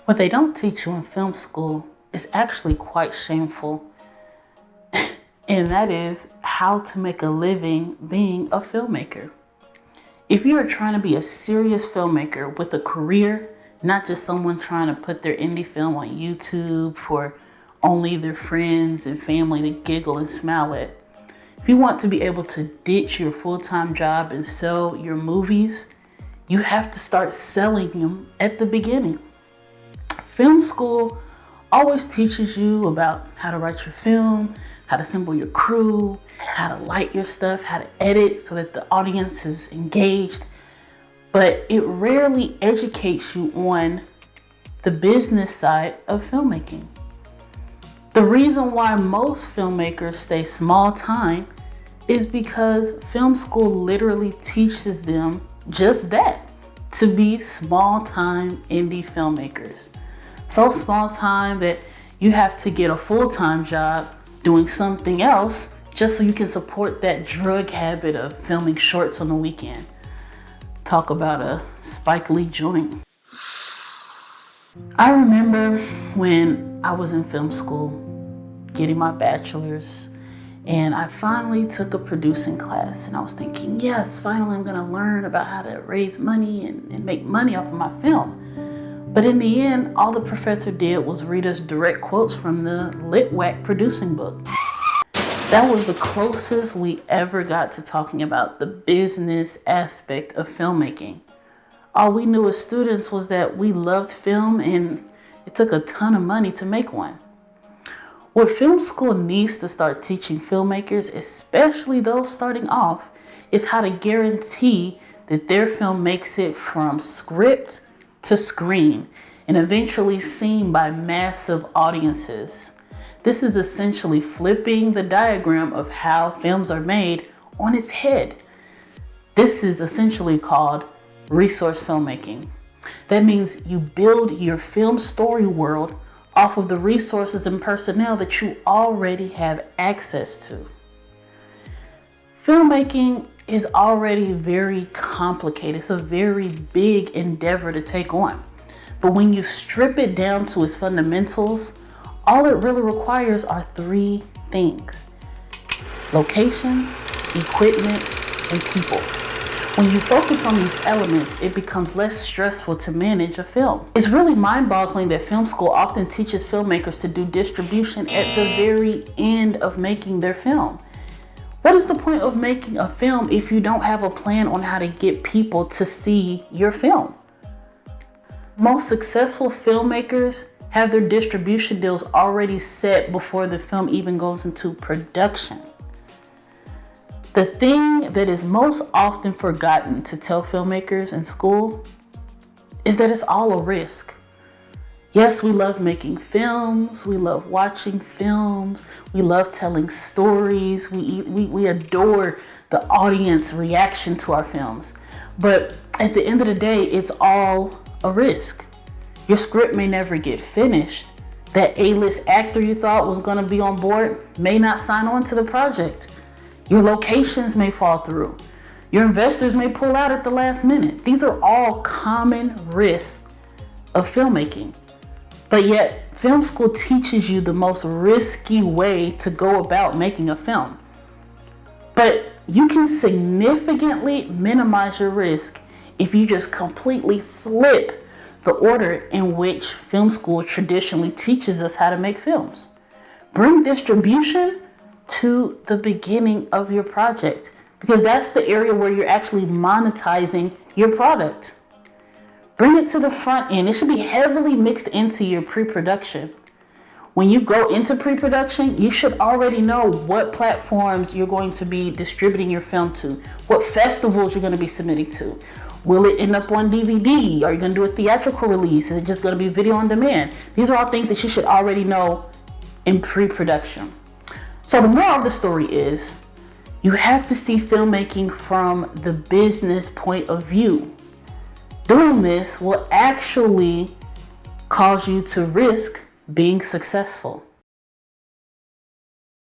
What they don't teach you in film school is actually quite shameful, and that is how to make a living being a filmmaker. If you are trying to be a serious filmmaker with a career, not just someone trying to put their indie film on YouTube for only their friends and family to giggle and smile at, if you want to be able to ditch your full-time job and sell your movies, you have to start selling them at the beginning. Film school always teaches you about how to write your film, how to assemble your crew, how to light your stuff, how to edit so that the audience is engaged. But it rarely educates you on the business side of filmmaking. The reason why most filmmakers stay small time is because film school literally teaches them just that, to be small time indie filmmakers. So small time that you have to get a full-time job doing something else just so you can support that drug habit of filming shorts on the weekend. Talk about a Spike Lee joint. I remember when I was in film school getting my bachelor's, and I finally took a producing class, and I was thinking, yes, finally I'm gonna learn about how to raise money and make money off of my film. But in the end, all the professor did was read us direct quotes from the Lit Wack producing book. That was the closest we ever got to talking about the business aspect of filmmaking. All we knew as students was that we loved film and it took a ton of money to make one. What film school needs to start teaching filmmakers, especially those starting off, is how to guarantee that their film makes it from script to screen and eventually seen by massive audiences. This is essentially flipping the diagram of how films are made on its head. This is essentially called resource filmmaking. That means you build your film story world off of the resources and personnel that you already have access to. Filmmaking is already very complicated. It's a very big endeavor to take on. But when you strip it down to its fundamentals, all it really requires are three things: locations, equipment, and people. When you focus on these elements, it becomes less stressful to manage a film. It's really mind-boggling that film school often teaches filmmakers to do distribution at the very end of making their film. What is the point of making a film if you don't have a plan on how to get people to see your film? Most successful filmmakers have their distribution deals already set before the film even goes into production. The thing that is most often forgotten to tell filmmakers in school is that it's all a risk. Yes, we love making films, we love watching films, we love telling stories, we adore the audience reaction to our films. But at the end of the day, it's all a risk. Your script may never get finished. That A-list actor you thought was gonna be on board may not sign on to the project. Your locations may fall through. Your investors may pull out at the last minute. These are all common risks of filmmaking. But yet, film school teaches you the most risky way to go about making a film. But you can significantly minimize your risk if you just completely flip the order in which film school traditionally teaches us how to make films. Bring distribution to the beginning of your project, because that's the area where you're actually monetizing your product. Bring it to the front end. It should be heavily mixed into your pre-production. When you go into pre-production, you should already know what platforms you're going to be distributing your film to, what festivals you're going to be submitting to. Will it end up on DVD? Are you going to do a theatrical release? Is it just going to be video on demand? These are all things that you should already know in pre-production. So the moral of the story is, you have to see filmmaking from the business point of view. Doing this will actually cause you to risk being successful.